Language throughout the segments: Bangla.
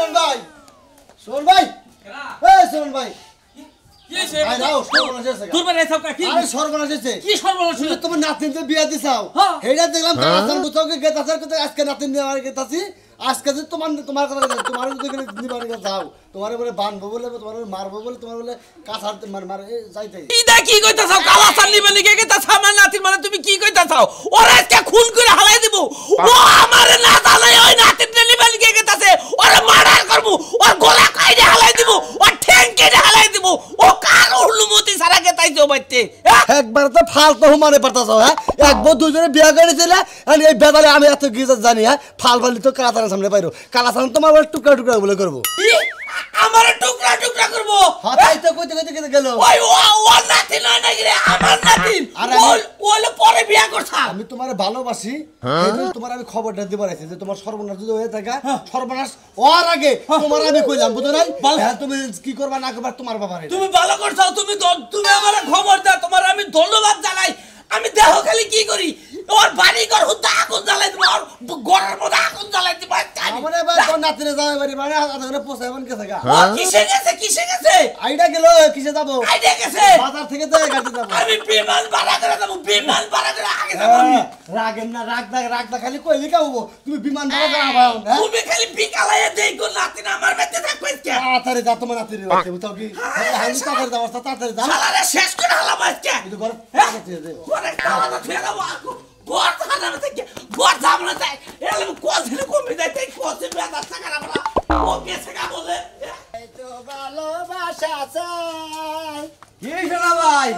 শোন ভাই শোন ভাই এই শোন ভাই কি হইছে আই নাও সর্বনাশ হইছে তোর বাড়ি সব কি আরে সর্বনাশ হইছে কি সর্বনাশ তুমি তোমার নাতিনকে বিয়া দিছাও হেডা দেখলাম কালাসান বুঝাওকে গেতাছার কত আজকে নাতিন নিয়ে আমার গেতাছি আজকে যে তোমার কথা তোমার যদি নিবার যাও তোমারে বলে বানবো বলে তোমারে মারবো বলে তোমার বলে কাছার মার যাইতে কি দা কি কইতাছাও কালাসান নিবে লিগে গেতাছ আমার নাতির মানে তুমি কি কইতাছাও ওরে আজকে খুন করে হালাই দিব ও আমারে না জানে ওই নাতির নিবে লিগে গেতাছে ওরে মার্ডার করব ওর গলা কাইরে হালাই দিব ওর ঠ্যাং কেটে হালাই দিব ও কার অনুমতি ছাড়া গেতাইছো বাইতে একবার তো ফালতু হুমানে পড়তাছ হ্যাঁ এক বউ দুজনে বিয়া করেছিল আর এই বেদালে আমি এত কি জানি হ্যাঁ ফালফালি তো কালাসানের সামনে পাইরো কালাসান তোমার বলে টুকরা টুকরা বলে করব আমারে টুকরা টুকরা করব হ্যাঁ তাই তো কইতে গেল ওই ও নাতি নয় নাকি রে আমার নাতি ওলে পরে বিয়া করছা আমি তোমারে ভালোবাসি এইজন্য তোমার আমি খবরটা দিবার আইছি যে তোমার সর্বনাশ যদি হয়ে থাকে সর্বনাশ ওর আগে তোমার আমি কইলাম বুঝো নাই হ্যাঁ তুমি কি করবা না করবা তোমার বাবার তুমি ভালো করছো তুমি আমারে খবর দাও তোমার আমি ধন্যবাদ জানাই আমি দেহ খালি কি করি ওর বাড়ি ঘর হুদা আগুন জ্বালাই দিব ওর ঘরের মধ্যে আগুন জ্বালাই দিব আমারে ভাই কোন নাতিরে যাবে বাড়ি মানে আদারে পোছাইবন কে থাকা কিসে গেছে আইডা গেল কিসে যাব আইডা গেছে বাজার থেকে যাই গাড়ি যাব আমি বিমান ভাড়া করে যাব বিমান ভাড়া করে আগে যাব আমি রাগেন না রাগ দা খালি কইলি কাবো তুমি বিমান ভাড়া করে আবাও না তুমি খালি বিকালায় দেখো নাতি না আমার বেতে থাকবে কি তাড়াতাড়ি যা তোমার নাতিরে বাড়ি বুঝাও কি হাইলি তাড়াতাড়ি যাও তাড়াতাড়ি যাও শালারে শেষ করে হালাম আজকে কিন্তু ঘরে ঘরে খাওয়া ফেলা বাকু ঘর থানা থেকে ঘর জামনা তাই এলে কোসে কমে যায় তাই কোসে বেদা টাকা না ও কেসে কা বলে এই তো ভালোবাসা চাই কি শোনা ভাই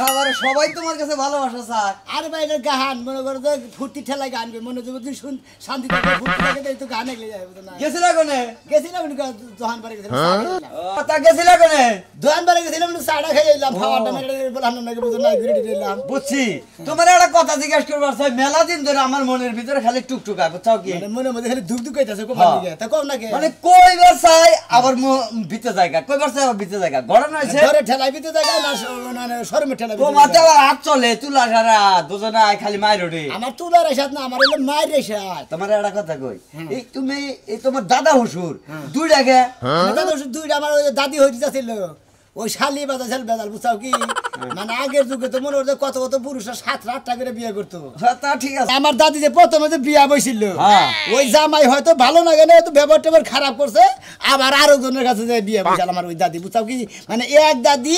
এবারে সবাই তোমার কাছে ভালোবাসা চায় আরে ভাই এটা গান মনে করো যে ফুর্তি ঠেলায় গান মনে যদি তুই শুন শান্তি থেকে ফুর্তি লাগে তাই তো গান এগলে যাবে না গেছিলা কোনে গেছিলাম দোকান পারে গেছিলাম ও তা গেছিলা কোনে দোকান পারে গেছিলাম সাড়া খেয়ে এলাম খাওয়াটা মেরে বললাম নাকি বুঝো না ঘুরে দিলাম বুঝছি তোমার একটা কথা জিজ্ঞেস করবার চাই মেলা দিন ধরে আমার মনের ভিতরে খালি টুকটুকা বুঝছাও কি মনে মধ্যে খালি ধুক ধুক কইতাছে কোন দিকে তা কোন নাকি মানে কইবার চাই আবার ভিতর জায়গা কইবার চাই আবার ভিতর জায়গা ঘটনা হইছে ধরে ঠেলাই ভিতরে জায়গা না শরমে ঠেলাই তোমার তো আবার হাত চলে তুলা সারা দুজনে খালি মাইর ওঠে আমার তুলার এসাত না আমার হলো মায়ের এসাত তোমার একটা কথা কই এই তুমি এই তোমার দাদা হুসুর দুইটা গে দুইটা আমার দাদি হইতে যাচ্ছিল ওই শালি বাজাল বেদাল বুঝাও কি মানে আগের যুগে তো মনে হতো কত কত পুরুষরা 7-8টা করে বিয়ে করতো তা ঠিক আছে আমার দাদি যে প্রথমে যে বিয়া বইছিল ওই জামাই হয়তো ভালো লাগে না তো ব্যবহার টেবহার খারাপ করছে আবার আরো জনের কাছে যে বিয়ে বইছিল আমার ওই দাদি বুঝাও কি মানে এক দাদি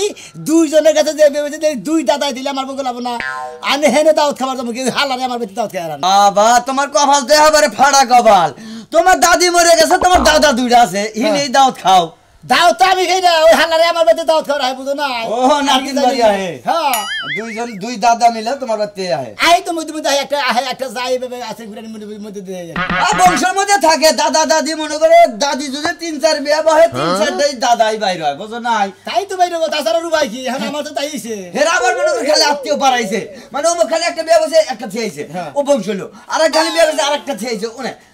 দুইজনের কাছে যে বিয়ে বইছে দুই দাদাই দিলে আমার বলবো না আমি হেনে দাওয়াত খাবার যাবো কি হালারে আমার বেটি দাওয়াত খাওয়া বাবা তোমার কপাল তো এবারে ফাড়া কপাল তোমার দাদি মরে গেছে তোমার দাদা দুইটা আছে ইনি দাওয়াত খাও দাও তো আমি খাই না ওই হালারে আমার বেটি দাওয়াত খাওয়া হয় বুঝো না ও নাতিন বাড়ি আহে হ্যাঁ দুই দাদা মিলে তোমার বাড়িতে আহে আই তো মধ্যে মধ্যে একটা যাই বেবে আছে ঘুরে মধ্যে দিয়ে যায় বংশের মধ্যে থাকে দাদা দাদি মনে করে দাদি যদি 3-4 বিয়ে বহে 3-4টাই দাদাই বাইর হয় বুঝো নাই তাই তো বাইরে তাছাড়া রুবাই কি এখন আমার তো তাইছে হেরা আবার মনে করে খালি আত্মীয় পাড়াইছে মানে ও খালি একটা বিয়ে বসে একটা থেয়েছে ও বংশ হলো আর এক খালি বিয়ে বসে আর একটা থেয়েছে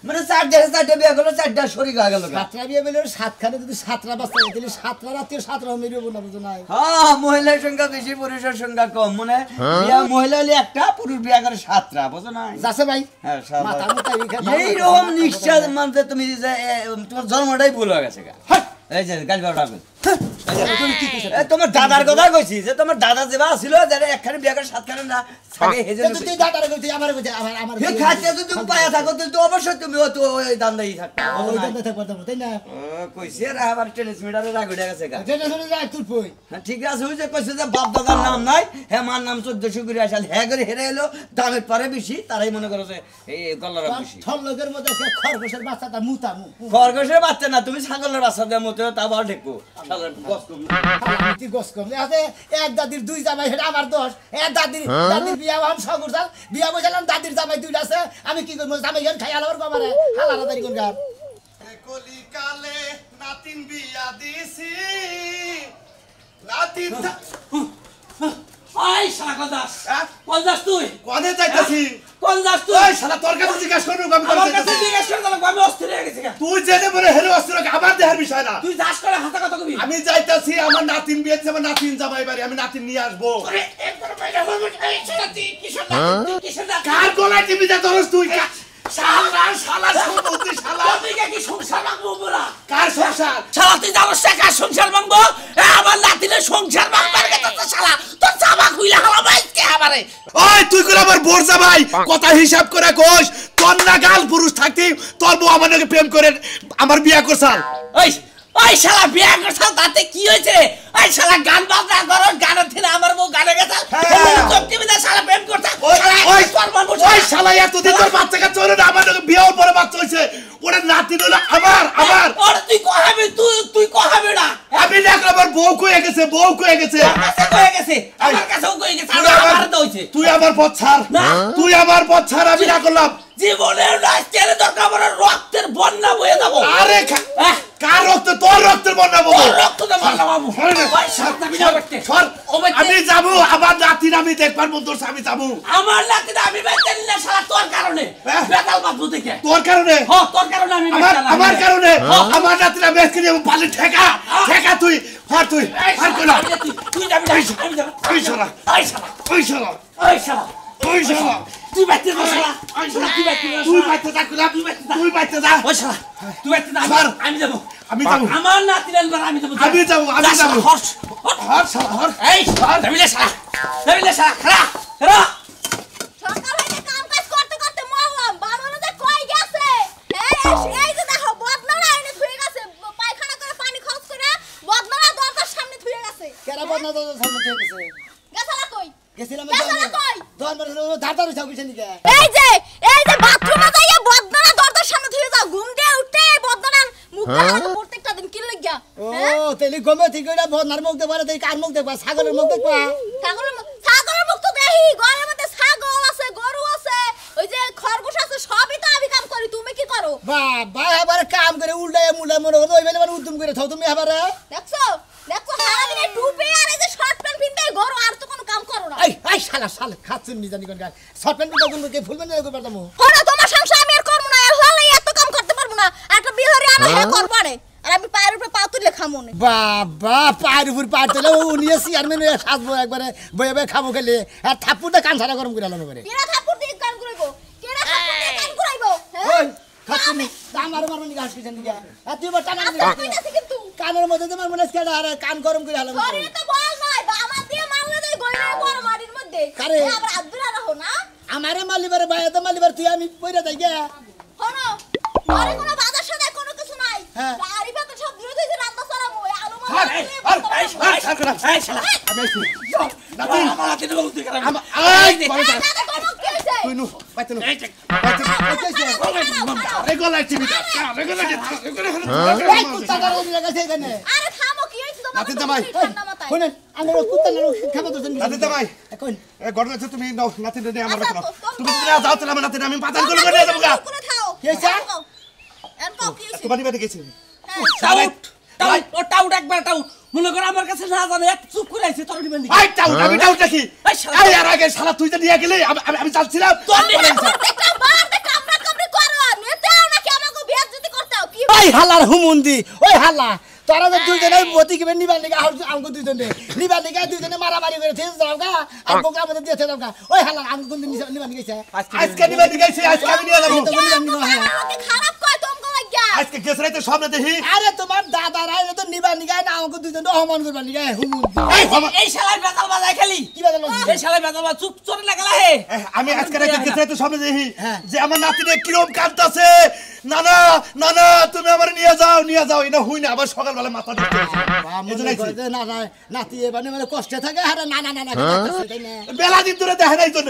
মানে 4টা বিয়ে করলো 4টা শরীর হয়ে গেল 7টা বিয়ে বলে 7খানে যদি 7টা বাচ্চা তাহলে 7টা রাতে 7টা মেরিও না বুঝো নাই হ্যাঁ মহিলার সংখ্যা বেশি পুরুষের সংখ্যা কম মানে বিয়া মহিলা হলে একটা পুরুষ বিয়া করে 7টা বুঝো না যাচ্ছে ভাই হ্যাঁ মাথা মুতা এই রকম নিশ্চয় মানে তুমি তোমার জন্মটাই ভুল হয়ে গেছে এই যে গাল বাড়া তোমার দাদার কথা কইছি যে তোমার দাদা যেবা ছিল যারা একখানে বিয়া করে 7খানে না থাকে হেজে তুই দাদার কইতে আমার হে খাইতে যদি তুমি পায়া থাকো তো অবশ্যই তুমি তো ওই দান্দাই থাকো ওই দাদা থাকবা তাই না কইছি আর আবার টেনিস মিটারে রাগ উঠে গেছে গা যেটা শুনে যায় তুই কই ঠিক আছে ওই যে কইছে যে বাপ দাদার নাম নাই হে মার নাম 1400 করে আসল হে করে হেরে এলো দামের পারে বেশি তারাই মনে করে যে এই গল্লার বেশি সব লোকের মধ্যে খরগোশের বাচ্চাটা মুতা খরগোশের বাচ্চা না তুমি ছাগলের বাচ্চা দেওয়ার মতো তা আবার দেখো এক দাদির দুই জামাই সেটা আমার দোষ দাদির বিয়া হন সগুরসাল বিয়া বসালাম দাদির জামাই দুইটা আছে আমি কি করবো জামাই খাই আলাবার কমারে হালারা দাঁড়ি কোন গান কলিকালে নাতিন বিয়া দিছি নাতিন আই শালা কলদাস কলদাস তুই কোনে যাইতাছি কোন যাস তুই ওই শালা তোর কাছে জিজ্ঞাসা করব আমি আমার কাছে জিজ্ঞেস করে দাও আমি অস্থির হয়ে গেছি তুই জেনে বলে হেরে অস্থির আমার দেহের বিষয় না তুই যাস করে হাতে কথা কবি আমি যাইতাছি আমার নাতিন বিয়ে দিছে আমার নাতিন জামাই বাড়ি আমি নাতিন নিয়ে আসবো আরে একবার বাইরে হইব এই শালা তুই কিসের না কার গলায় টিপি যা ধরস তুই শালা শালা সম্পত্তি শালা তুই কি সংসার ভাঙবো বলা কার সংসার শালা তুই জানোস না কার সংসার ভাঙবো আমার নাতিনের সংসার ভাঙবার কথা তো শালা তোর জামা খুইলা হালাবাই কে আমারে ওই তুই করে আমার বোর জামাই কথা হিসাব করে কোষ তোর না গাল পুরুষ থাকতি তোর বউ আমার নাকি প্রেম করে আমার বিয়া করছাল ওই ওই শালা বিয়া করছাল তাতে কি হয়েছে ওই শালা গান বাজনা করো গানের থেকে আমার বউ গানে গেছে চমকে বিদা শালা প্রেম করছে ওই শালা এতদিন তোর বাচ্চা কাচ্চা হলো না আমার নাকি বিয়ে পরে বাচ্চা হয়েছে ওরা নাতি হলো আমার ওর তুই কহাবি তুই কহাবি না আমি দেখলাম আমার বউ কয়ে গেছে কয়ে গেছে আমার কাছেও কয়ে গেছে আমার তো হইছে তুই আমার পথ ছাড় তুই আমার পথ ছাড় আমি না করলাম জীবনের রাস্তার দরকার আমার রক্তের বন্যা বয়ে যাবো আরে কার রক্ত তোর রক্তের বন্যা বউ রক্ত তো বন্যা বাবু ওই সাতটা বিনা করতে আমি যাবো আমার নাতির আমি দেখবার মতো আমি যাবো আমার নাতিটা আমি বেতেন না শালা তোর কারণে বেতাল বাবু দেখে তোর কারণে হ্যাঁ তোর কারণে আমি আমার কারণে আমার নাতির আমি আজকে যাবো পালে ঠেকা তুই হর তুই আর কোনা তুই যাবি আমি যাব ওই শালা ওই শালা ওই শালা ওই শালা ওই শালা তুই বাইতে যা শালা ওই শালা তুই বাইতে যা কোনা তুই বাইতে যা ওই শালা তুই বাইতে যা আমি যাব আমার নাতির আনবার আমি যাব হর শালা হর এই যাবিলে শালা খরা সকাল হইতে কাম কাজ করতে করতে মরলাম বাবানো যে কই গেছে এই যে দেখো বদনারা এনে ধুয়ে গেছে পায়খানা করে পানি খরচ করে বদনারা দরজার সামনে ধুয়ে গেছে কেরা বদনা তো সামনে থেকে গেছে গেছালা কই গেছিলাম গেছালা কই দরবার ধারদার হইছে কিছু নিকে এই যে বাথরুমে যাইয়া বদনারা দরজার সামনে ধুয়ে যাও ঘুম দিয়ে উঠে বদনার মুখ দেখা প্রত্যেকটা দিন কি লাগিয়া ও তেলি গমে ঠিক কইরা বদনার মুখ দেখবা না কার মুখ দেখবা ছাগলের মুখ দেখবা ছাগলের মুখ তো দেখি ঘরের মধ্যে ছাগল আছে গরু আছে ওই যে খরগোশ আছে সবই তো আমি কাম করি তুমি কি করো বাবা আবার কাম করে উল্টায় মুলা মনে করো ওই বেলে মানে উদ্যম করে থাও তুমি আবার দেখছো সারা দিনে টুপি আর এই যে শর্ট প্যান্ট পিনতে গরু আর তো কোনো কাম করো না এই শালা খাচ্ছেন নি জানি কোন গায় শর্ট প্যান্ট পিনতে কোন কে ফুলবেন না করবা তুমি ওরা তোমার সংসার আমি আর করব না আর হলাই এত কাম করতে পারবো না একটা বিহারি আমি হে করব না আর আমি পায়ের উপরে পা তুলে খামো না বাবা পায়ের উপর পা তুলে ও নিয়ে চেয়ারম্যান হয়ে সাজবো একবারে বয়ে বয়ে খাবো খেলে আর থাপ্পুটা কান ছাড়া গরম করে আলো করে কেরা থাপ্পড় দিয়ে কান করাইবো কেরা থাপ্পড় দিয়ে কান করাইবো ওই খাচ্ছেন নি আমার মারমানি গাছ কিছেন দিকে আর তুই বটা না কিন্তু কানের মধ্যে তোমার মনে আছে আর কান গরম করে আলো শরীরে তো বল নাই আমার দিয়ে মারলে দেই গইরে বড় মাটির মধ্যে কারে? আবার আব্দুল্লাহ রাখো না আমারে মালিবারে বাইরে মালিবার তুই আমি পয়রা যাই গে হনো আরে কোনো বাজার সদাই কোনো কিছু নাই হ্যাঁ। গাড়ি পাতা সব দূরে দূরে রান্না করামু আলু এই শালা আমি আইছি আমার নাতির বউ তুই খারাপ তুই নু বাইতে নু রেগুলার টিভিটা রেগুলার এই কুত্তা গাড়ি নিয়ে গেছে এখানে আরে থামো কি হইছে তোমার নাতি জামাই। ঠান্ডা মাথায় শুনেন আমরা কুত্তা না খাবে তো নাতি জামাই কোন এই ঘটনা হচ্ছে তুমি নাও নাতি নিয়ে আমার আচ্ছা, রাখো তো- তুমি যদি না যাও তাহলে আমার নাতি আমি পাতাল করে নিয়ে যাবো গা করে খাও কি হইছে? এরকম কি হইছে তোমার বাড়ি গেছি টাউট একবার টাউট মনে কর আমার কাছে না জানে এক চুপ করে আইছে তোর নিবেন আই টাউট আমি টাউট রাখি এই শালা। এই আর আগে শালা তুই তো নিয়ে গেলি আমি চাচ্ছিলাম দেখলাম বারতে কামড়া কামড়ি করো নেতেও নাকি আমাকে বিয়ার যদি করতেও কি ওই হালার হুমুন্দি ওই হালা তোরা তো দুইজনে মতি কিবে নিবার লিগা আমগো দুইজনে নিবার লিগা দুইজনে মারামারি করে থেজ দাওগা আর বোকা মধ্যে দিয়ে দাওগা ওই হালার আমগো কোন দিন নিবার লিগাইছে আজকে নিবে গেছি আজকে আমি নিয়ে যাবো আমাকে খারাপ কয় তোমগো লাগিয়া আজকে গেছ রাইতে সামনে দেখি আরে তোমার দাদা রাইলে তো নিবার লিগাই না আমগো দুইজনে অপমান করবার লিগাই হুমুন্দি এই শালা বেতাল বাজায় খালি কি বাদল এই শালা বেতাল বাজা চুপ চরে লাগলা হে আমি আজকে রাইতে গেছ রাইতে সামনে দেখি হ্যাঁ। যে আমার নাতিনে কিরম কাঁদতাছে নানা নানা তুমি আমার নিয়ে যাও এটা হুই না আবার সকালবেলা মাথা ঢুকতে না না নাতি মানে মানে কষ্টে থাকে আরে না না না না বেলা দিন ধরে দেখে নাই জন্য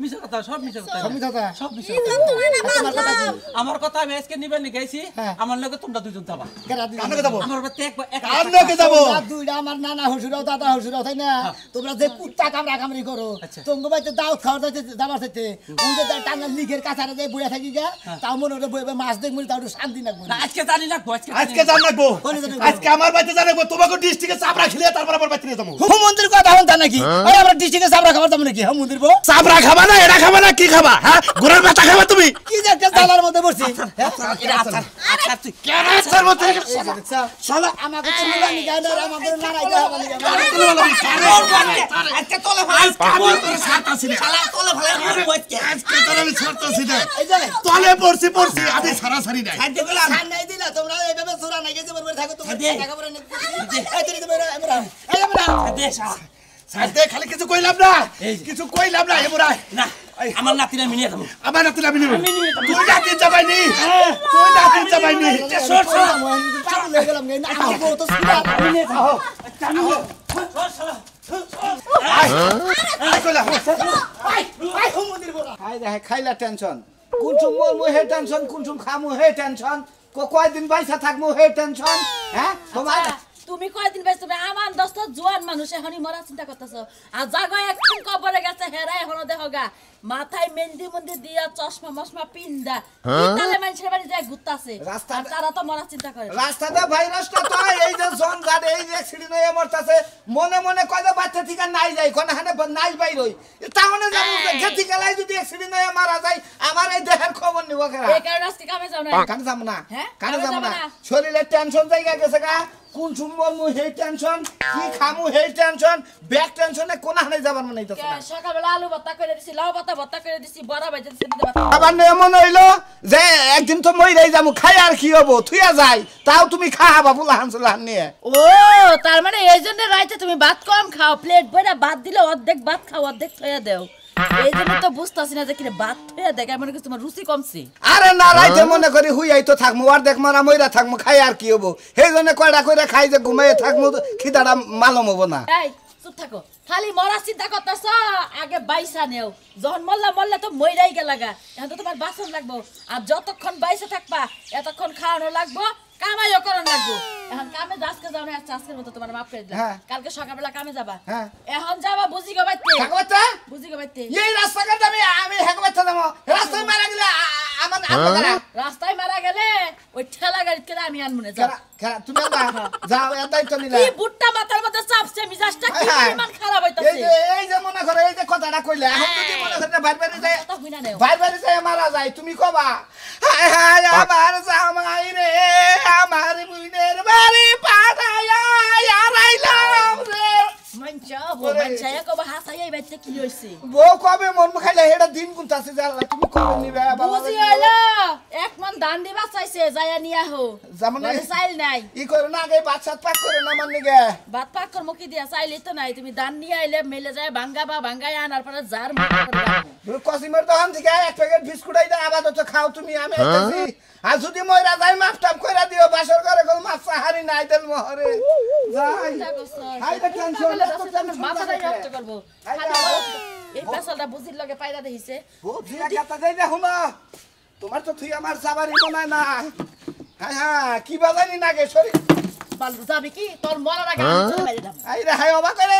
মিছা কথা সব মিছা কথা সমি দাদা সব মিছা কি তোমার না তোমার কথা কি? আমার কথা আমি আজকে নিবেন গাইছি হ্যাঁ। আমার লগে তোমরা দুইজন যাবা কেরা দুইজন? কানকে যাবো আমার বাতে এক কানকে যাবো তোমরা দুইটা আমার নানা হসুরাও দাদা হসুরাও তাই না তোমরা যে কুত্তা কামড়া কামড়ি করো আচ্ছা। তোমাকে বাইতে দাও খাওয়া দাবার চাইতে ওই যে টাঙ্গার লিগের কাছারে যে বইয়া থাকি গা তাও মনে হলে বইবে মাছ দেখবো তাও একটু শান্তি লাগবে না আজকে জানি না আজকে জান রাখবো কোনে জান রাখবো? আজকে আমার বাড়িতে জান রাখবো তোমাকে ডিস্ট্রিক্টে চাপড়া খেলে তারপর আমার বাড়িতে নিয়ে যাবো হুম মন্দির কথা হন তা নাকি ওই আমরা ডিস্ট্রিক্টে চাপড়া খাবার যাবো নাকি হুম মন্দির বো চাপড়া খাবার দাদা এটা খাবা না কি খাবা হ্যাঁ ঘোড়ার মাথা খাবা তুমি কি যে একটা জালার মধ্যে বসছি এটা আচ্ছা আচ্ছা তুই আচ্ছা মতো শালা আমাকে তো মিলানি গায় না আমাদের নারাই গায় বলি আচ্ছা তোলে ভাই ছাড়তাছি না শালা তোলে ভাই আমার কইছে আজকে তোর আমি ছাড়তাছি না এই যে তলে পড়ছি আমি সারাসারি নাই খাইতে গেলাম খান নাই দিলা তোমরা এইভাবে চোরা নাই গেছে বলবে থাকো তোমরা টাকা পরে নে এই তুই আমরা এই আমরা দে শালা সাথে খালি কিছু কইলাম না কিছু কইলাম না এমরা না আমার নাতিরা মিনিয়ে দাও আমার নাতি আমি নিব তুই নাতি যাবাইনি তুই নাতি যাবাইনি সর সর পাগল হয়ে গেলাম না আমার বউ তো সুরা নিয়ে যাও আই কইলা আই হুমুদির বড়া খাই দেখে খাইলা টেনশন কোনসুম মরমু হে টেনশন কোনসুম খামু হে টেনশন কয়দিন বাইসা থাকমু হে টেনশন হ্যাঁ তোমার তুমি কয়দিন বেশ তুমি আমার দোস্ত জোয়ান মানুষ এখনই মরা চিন্তা করতেছো আর জাগো একদিন কবরে গেছে হেরাই এখনো দেখোগা মাথায় মেহেন্দি মন্দি দিয়া চশমা মশমা পিন্দা তাহলে মানুষের বাড়ি যায় ঘুরতাছে রাস্তা- আর তারা তো মরা চিন্তা করে রাস্তাতে ভাইরাসটা তো এই যে জন গাড়ি এই যে অ্যাক্সিডেন্ট হয়ে মরতাছে মনে মনে কয়টা বাচ্চা থেকে নাই যায় কোন হানে নাই বাইরই তাহলে যাবো গেতি গেলাই যদি অ্যাক্সিডেন্ট হয়ে মারা যায় আমার এই দেহের খবর নিব কেরা এই কারণে আজকে কামে যাও না কানে যাব না হ্যাঁ? কানে কামে যাব যাবো না না। শরীরে টেনশন জায়গা গেছে গা কোন সুমরমু হেই টেনশন কি খামু হেই টেনশন ব্যাক টেনশনে কোন হানে যাবার মনে হইতাছে না সকালবেলা আলু ভর্তা করে দিছি লাউ ভর্তা করে দিছি বড়া ভাজা দিছি আবার এমন হইলো যে একদিন তো মইরাই যাবো খাই আর কি হবো থুইয়া যাই তাও তুমি খাওয়াবা বুলা হানসুলাহান নিয়ে ও তার মানে এই জন্য রাইতে তুমি ভাত কম খাও প্লেট ভরে ভাত দিলে অর্ধেক ভাত খাও অর্ধেক থইয়া দেও এই জন্য তো বুঝতাছি না যে কিরে ভাত থইয়া দেখ মনে করছি তোমার রুচি কমছে আরে না রাইতে মনে করি হুইয়াই তো থাকমু আর দেখ মারা মইরা থাকমু খাই আর কি হবো সেই জন্য কয়টা কইরা খাই যে ঘুমাইয়ে থাকমু খিদাটা মালম হবো না এই চুপ থাকো খালি মরা চিন্তা করতেছ আগে বাইসা নেও যখন মরলে তো মইরাই গেলাগা এখন তো তোমার বাসন লাগবো আর যতক্ষণ বাইসে থাকবা এতক্ষণ খাওয়ানো লাগবো কামাইও করন লাগবো এখন কামে আজকে যাও না আজকের মতো তোমার মাফ করে দিলাম হ্যাঁ। কালকে সকালবেলা কামে যাবা হ্যাঁ। এখন যাবা বুঝি গো বাইতে থাকবাতে বুঝি গো বাইতে এই রাস্তাঘাট আমি হেকবাতে যাবো রাস্তায় মারা গেলে আমার আপনারা রাস্তায় মারা গেলে ওই ঠেলা গাড়ি করে আমি আনবো না যাও তুমি যাও এর দায়িত্ব নিলা কি বুট্টা মাথার মধ্যে চাপছে মিজাজটা কি পরিমাণ খারাপ হইতাছে এই যে মনে করো এই যে কথাটা কইলে এখন যদি মনে করতে বাইরে যায় কথা হই না নেও বাইরে যায় মারা যায় তুমি কবা হায় হায় আমার জামাই রে আমার বুইনের বাড়ি পাঠাইয়া আরাইলাম রে মঞ্চা মঞ্চা কবা হাসাই বাইতে কি হইছে বউ কবে মন খাইলে হেডা দিন গুনতাছে জানলা তুমি কবে নিবে বাবা বুঝি হইলো এক মন ধান দিবা চাইছে যায়া নিয়া হো যেমন মানে চাইল নাই ই করে না আগে বাচ্চা পাক করে না মান নিগে ভাত পাক কর মুখি দিয়া চাইলে তো নাই তুমি ধান নিয়ে আইলে মেলে যায় ভাঙ্গাই আনার পরে জার মুখ করে রাখো কসিমের দোকান থেকে এক প্যাকেট বিস্কুট আইদা আপাতত খাও তুমি আমি আইতাছি আর যদি মইরা যাই মাপ টাপ কইরা দিও বাসর করে কোন মাছ হারি নাই দেল মহরে যাই হাইটা টেনশন মাথাটা নষ্ট করবো এই পেছালটা বুঝির লগে পায়রা দেখিছে বুঝিয়া কথা দেই দেখো না তোমার তো তুই আমার সাবারি বানায় না হ্যাঁ হ্যাঁ কি বাজানি না গে সরি বালু যাবি কি তোর মরার আগে আমি চলে মেরে দাও আই রে হাই অবাক করে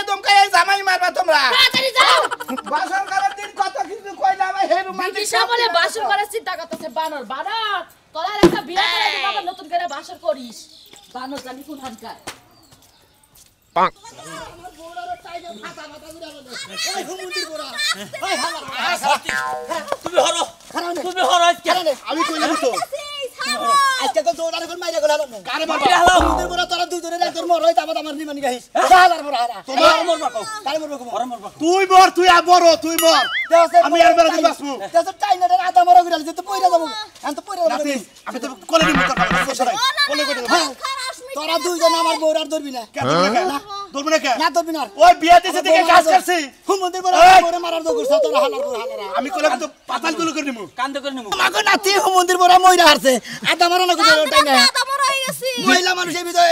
দমকাই জামাই মারবা তোমরা তাড়াতাড়ি যাও বাসর করার দিন কত কিছু কইলা আমি হেরু মাটি দিশা বলে বাসর করার চিন্তা করতেছে বানর তোরা একটা বিয়ে করে দিবা আবার নতুন করে বাসর করিস বানর জানি কোন হানকার ওই হুমুদির বড়া ওই হালা তুমি হরো আজকে আমি কইলাম তো আজকে তো জোড়ার কোন মাইরা গেল না কারে মারবে হালাও হুমুদির বড়া তোরা দুইজনের একজন মর হই তারপর আমার নিমানি গাইস হালার বড়া হালা তোমার মরবা কও কারে মরবো কোন তুই মর তুই বড় তুই মর আমি আর বেলা দিন বাসবো দেশ টাইনার আদা মরা গিরাল যে তো পয়রা যাবো আমি তো পয়রা যাবো নাতি আমি তো কোলে নিব তোর সমস্যা নাই কোলে করে দেব তোরা দুইজন আমার বউর আর ধরবি না কে ধরবো না কে না ধরবি না ওই বিয়া দিছে থেকে কাজ করছি হুমুদির বড়া বউরে মারার দো করছ তোরা হালার বড়া হালারা আমি কোলে কিন্তু পাতাল তুলে করে নিব কান্দে করে নেবো মাগো নাতি হুমুদির বড়া মইরা হারছে আদা মারা না কোথায় টাইনা দাদা বড় হয়ে গেছি মহিলা মানুষ এই ভিতরে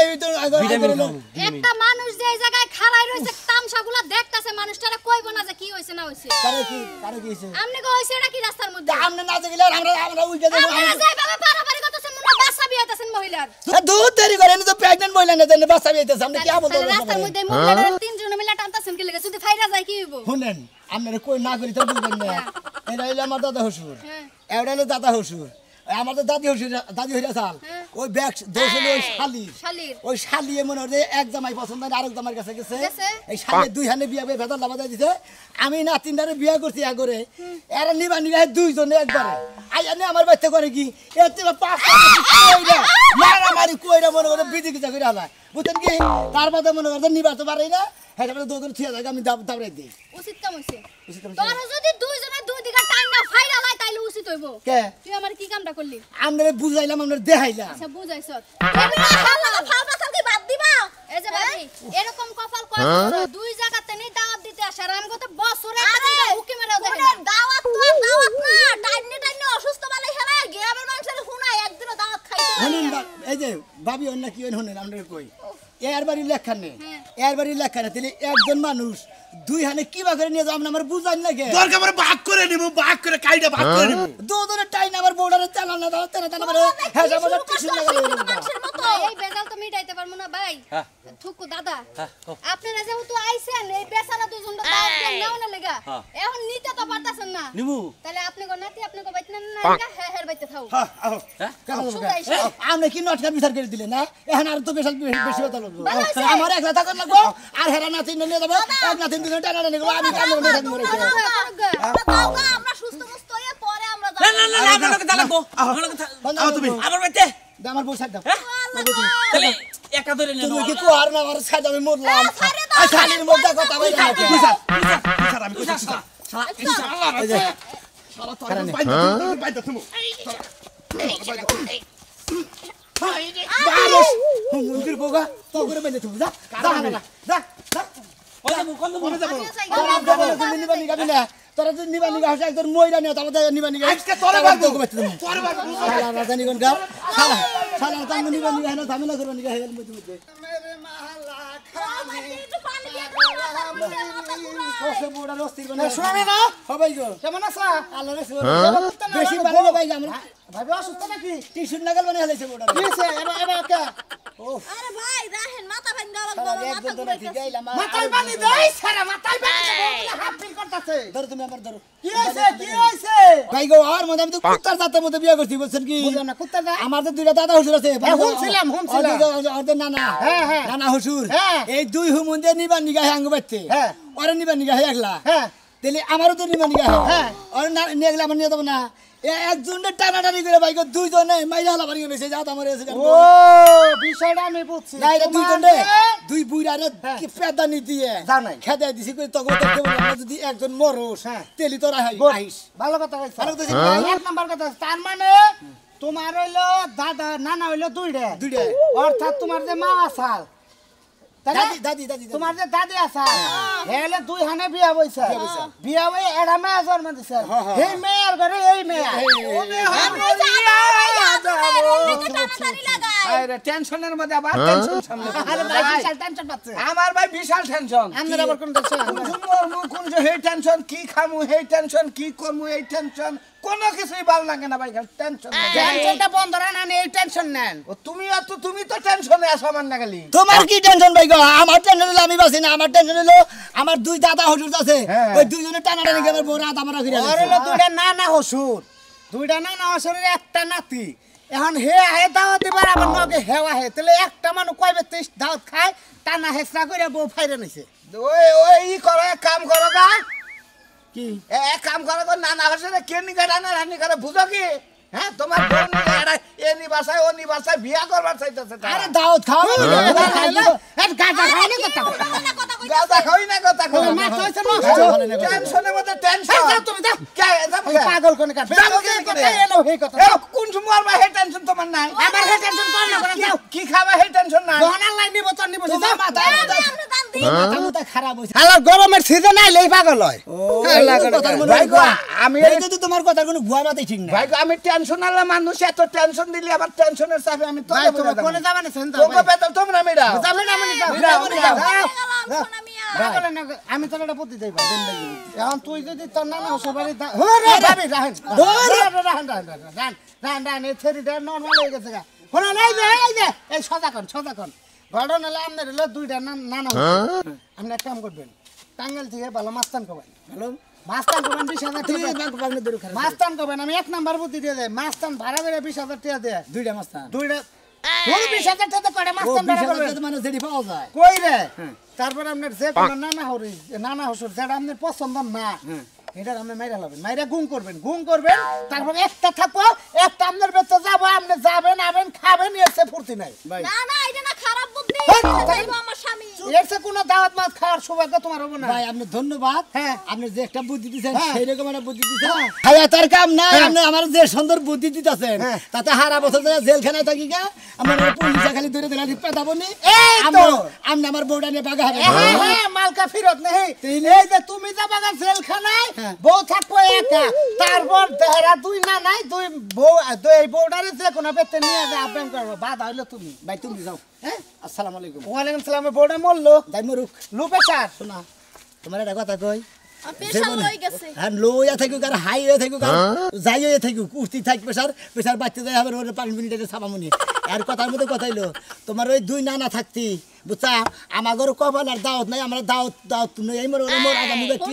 একটা মানুষ যে জায়গায় খাড়াই রইছে তামসাগুলা দেখতাছে মানুষটারে কইবো না যে কি হইছে না হইছে কারে কি হইছে আমনে কো হইছে এটা কি রাস্তার মধ্যে আমনে না গেলে আমরা উল্টে দেব আপনারা যাইভাবে পারাপারি করতেছেন মনে বাসা বিয়াইতাছেন মহিলার দুধ দেরি করে তো প্রেগন্যান্ট মহিলা না জানে বাচ্চা বিয়েতেছে আমরা কি বলবো রাস্তার মধ্যে মহিলারা তিনজন মিলে টানতাছেন কি লাগে যদি ফাইরা যায় কি হইব শুনেন আপনারা কই না করি তো বুঝবেন না এটা হইলো আমার দাদা হসুর হ্যাঁ এটা হলো দাদা হসুর আমার তো দাদি হসুর দাদি হইরা চাল ওই ব্যাগ দোষ হলো ওই শালির শালির ওই শালিয়ে মনে হয় এক জামাই পছন্দ হয় আরেক জামার কাছে গেছে গেছে? এই শালিয়ে দুই হানে বিয়া করে ভেতর লাভা দিছে আমি না তিনটারে বিয়া করছি একবারে এরা নিবা নিবা দুইজনে একবারে আই আনে আমার বাচ্চা করে কি এতে পাঁচটা কইরা মারামারি কইরা মনে করে বিধি কিটা করে হালা বুঝছেন কি তার বাদে মনে করে নিবা তো পারেই না হ্যাঁ দুজন থিয়া থাকে আমি দাবড়াই দিই উচিত কাম হইছে তোর যদি দুইজনে দুই দিকে টাইম না ফাইরা লাই তাইলে উচিত হইব কে তুই আমার কি কামটা করলি আমরা বুঝাইলাম আমরা দেখাইলাম আচ্ছা বুঝাইছ ফালফা কি বাদ দিবা এই যে ভাবি এরকম কপাল কয় দুই জায়গাতে নি দাওয়াত দিতে আসে আর আমগো তো বছরে একটা হুকি মেরাও দেখে না দাওয়াত তো দাওয়াত না টাইনে অসুস্থ বালে হেলা গ্রামের মানুষের হুনাই একদিনও দাওয়াত খাইতে শুনেন এই যে ভাবি অন্য কি শুনেন আমরা কই এর বাড়ির লেখা নেই এর বাড়ির লেখা নেই তাহলে একজন মানুষ দুই হানে কি বা করে নিয়ে যাও আমরা বুঝাই লাগে দরকার পড়ে ভাগ করে নিব ভাগ করে কাইটা ভাগ করে নিব দুজনের টাইম আমার বর্ডারে চালা না দাও তেনা তেনা করে হ্যাঁ আমাদের টিস্যু লাগা মানুষের মতো এই বেজাল তো মিটাইতে পারমু না ভাই থুকু দাদা আপনারা যেহেতু আইছেন এই বেচারা দুজনটা দাওয়াত দেন নাও না লাগা এখন নিতে তো পারতাছেন না নিমু তাহলে আপনি গো নাতি আপনি গো বাইতে না হ্যাঁ হ্যাঁ বাইতে থাও হ্যাঁ আও আমরা কি নটকার বিচার করে দিলে না এখন আর তো বেশি কথা লাগবে আমার একলা থাকার লাগবে আর হেরা নাতি নিয়ে যাবো এক নাতি দুজন টানা নিয়ে আমি কাম করে থাকবো আমরা সুস্থ মুস্ত হয়ে পরে আমরা না না না আমার লোকে চালাবো আও তুমি আমার বাইতে আমার বউ ছাড় দাও তাহলে একা ধরে নে তুমি কি কোয়ার না আমার ছাড় আমি মরলাম আর শালির মধ্যে কথা বলে না বিচার আমি কইছি শালা তো বাইদা তুমি বারোস মন্দির বোগা তো করে বেঁধে তুমি যা যা নিবা নিগাবি না তোরা যদি নিবা নিগা হচ্ছে একজন ময়রা নিয়ে তারপর নিবা নিগা আজকে তোরে বাড়বো তোরে বাড়বো শালা রাজানি কোন গা শালা শালা তাঙ্গ নিবা নিগা হেনা ঝামেলা করবা নিগা হেল মধ্যে মধ্যে মেরে মহল্লা কষ্ট বড় রস্তির বনে শুনাবি না সবাই গো কেমন আছো আল্লাহ রে বেশি ভালো ভাই আমরা ভাবি অসুস্থ নাকি টিস্যু নাগাল বনে হলাইছে বড় কি আছে এবা কা আরে ভাই রাহেন মাথা ভাঙ দাও একদম তো ঠিক আইলাম মাথায় বানি দেই সারা মাথায় বানি দেই হাফ ফিল করতেছে ধর তুমি আমার ধরো কি হইছে ভাই গো আর মধ্যে আমি তো কুত্তার জাতের মধ্যে বিয়ে করছি বলছেন কি বুঝলাম না কুত্তা দা আমার তো দুইটা দাদা হুজুর আছে হুমছিলাম ওদের নানা হ্যাঁ হ্যাঁ নানা হুজুর হ্যাঁ। এই দুই হুমুন্দে নিবা নিগা আঙ্গ বাইতে হ্যাঁ। ওরে নিবা নিগা একলা হ্যাঁ তাহলে আমারও তো নিবা নিগা হ্যাঁ। ওরে নিয়ে গেলে আমার নিয়ে যাবো না একজনে টানাটানি করে ভাই গো দুইজনে মাইরা হালা বাড়ি গেছে যা আমার এসে ও বিষয়টা আমি বুঝছি না এটা দুইজনে দুই বুইরারে কি পেদানি দিয়ে জানাই। খেদা দিছি কই তখন তো দেব না যদি একজন মরস হ্যাঁ। তেলি তোরা আইস ভালো কথা কইছ ভালো কথা এক নাম্বার কথা তার মানে তোমার হইলো দাদা নানা হইলো দুইটা দুইটা। অর্থাৎ তোমার যে মা আসাল তাই না? দাদি দাদি তোমার যে দাদি আসাল হেলে দুই হানে বিয়া বইছে বিয়া বই এরা মেয়ে জন্ম দিছে এই মেয়ের ঘরে এই মেয়ে আরে টেনশনের মধ্যে আবার টেনশন সামনে আরে ভাই বিশাল টেনশন পাচ্ছে আমার ভাই বিশাল টেনশন আমাদের আবার কোন টেনশন কোন যে হেই টেনশন কি খামু হেই টেনশন কি করমু এই টেনশন কোনো কিছুই ভালো লাগে না ভাই টেনশন টেনশনটা বন্ধ রাখেন না এই টেনশন নেন তুমি তো টেনশনে আছো আমার না খালি তোমার কি টেনশন ভাই গো আমার টেনশন হলো আমি বাসি না আমার টেনশন হলো আমার দুই দাদা হুজুর আছে ওই দুইজনে টানাটানি করে আমার বড় রাত আমার ঘিরে আর হলো দুইটা নানা হসুর দুইটা নানা হসুরের একটা নাতি এখন হে আহে দাওয়াত দিবার আমার নগে হেওয়া হে তাহলে একটা মানুষ কইবে 30 দাওয়াত খায় টানা হেসরা করে বউ ফাইরে নিছে ওই ই করে কাম করো গা কি এক কাম করো গো নানা হসুরে কে নিগা টানা রানি করে বুঝো কি হ্যাঁ তোমার বোন নিগা এনি বাসায় ওনি বাসায় বিয়া করবার চাইতেছে আরে দাওয়াত খাও গাঁজা খাই না কথা গাঁজা খাই না কথা কই মা কইছে না টেনশনের মধ্যে টেনশন তুমি দাও কে পাগল কোন কাট কথা এলো হে কথা কোন সময় আর হে টেনশন তোমার নাই আমার হে টেনশন তোর না করে দাও কি খাবা হে টেনশন নাই দোকান লাই নিব তোর নিব দাও মাথা মাথা খারাপ হইছে আলো গরমের সিজন আইলেই পাগল হয় ভাই গো আমি এই যদি তোমার কথা কোনো ভুয়া মাথায় ঠিক না ভাই গো আমি টেনশন আলা মানুষ এত টেনশন দিলে আবার টেনশনের চাপে আমি তো কোনে যাবা না সেন্টার তোকে বেতন তোমরা মেডা যাবে না মানে আমি তোর একটা বুদ্ধি দেই এখন তুই যদি তোর নানা হসবাড়ি ওরে ভাবি রাহেন রাহেন এই থেরিটা নরমাল হয়ে গেছে গা শোনা নাই যে এই সদা কোন ঘটনা হলে আপনার হলো দুইটা নানা আপনি এক কাম করবেন টাঙ্গাইল থেকে ভালো মাস্তান করবেন ভালো মাস্তান করবেন 20,000 টাকা মাস্তান করবেন আমি এক নাম্বার বুদ্ধি দিয়ে দেয় মাস্তান ভাড়া করে 20,000 টাকা দেয় দুইটা মাস্তান দুইটা ওর 20,000 টাকা করে মাছ ও তন্ডা 20,000 করবে টাকা মানে যেটি পাওয়া যায় কই রে তারপর আপনার যে কোনো নানা হসুর যেটা আপনার পছন্দ না এটা আপনি মাইরা লাবেন মাইরা গুম করবেন তারপর একটা থাকবো একটা আপনার বেতে যাবো আপনি যাবেন আবেন খাবেন এসে ফুর্তি নাই না না এটা না খারাপ বুদ্ধি যাইবো আমার স্বামী এসে কোনো দাওয়াত মাছ খাওয়ার সৌভাগ্য তোমার হবে না ভাই আপনি ধন্যবাদ হ্যাঁ। আপনি যে একটা বুদ্ধি দিয়েছেন হ্যাঁ। সেই রকম একটা বুদ্ধি দিয়েছেন খায়া তার কাম নাই আপনি আমার যে সুন্দর বুদ্ধি দিতেছেন হ্যাঁ। তাতে হারা বছর ধরে জেলখানায় থাকি গা আমার পুলিশে খালি ধরে ধরে পেদাবনি এই তো। আপনি আমার বউটা নিয়ে বাগা হবে হ্যাঁ মালকা ফিরত নেই এই যে তুমি যাবা গা জেলখানায় হ্যাঁ। বউ থাকবো একা তারপর তেহরা তুই না নাই তুই বউ এই বউটারে যে কোনো পেতে নিয়ে যা আপ্যায়ন করবো বাধা হইলো তুমি ভাই তুমি যাও হ্যাঁ আসসালামু আলাইকুম ওয়ালাইকুম সালাম বউটা মরলো যাই মরুক লো প্রেসার শোনা তোমার একটা কথা কই পেশা লই গেছে হ্যাঁ লইয়া থাকুক আর হাই হয়ে থাকুক আর যাই হয়ে থাকুক উঠতি থাক প্রেসার বাড়তে যায় আবার ওর 5 মিনিটের ছাপামুনি আর কথার মধ্যে কথা হইলো তোমার ওই দুই নানা থাকতি বুঝছা আমাদের কপাল আর দাওয়াত নাই আমরা দাওয়াত নই এই মোর আগামী ব্যক্তি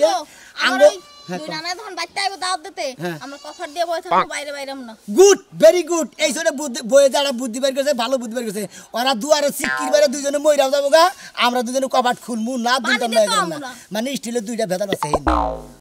আমার ওই দুই নানা ধন বাইতে আইবো দাওয়াত দিতে আমরা কফার দিয়ে বই থাকবো বাইরে না গুড ভেরি গুড এই সরে বইয়ে যারা বুদ্ধি বের করেছে ভালো বুদ্ধি বের করেছে ওরা দুয়ারে সিকির বেড়ে দুজনে মইরাও যাবো গা আমরা দুজনে কবাট খুলমু না দুইটা পানি দিতে লয়ে আমরা। মানে স্টিলের দুইটা ভেদাল আছে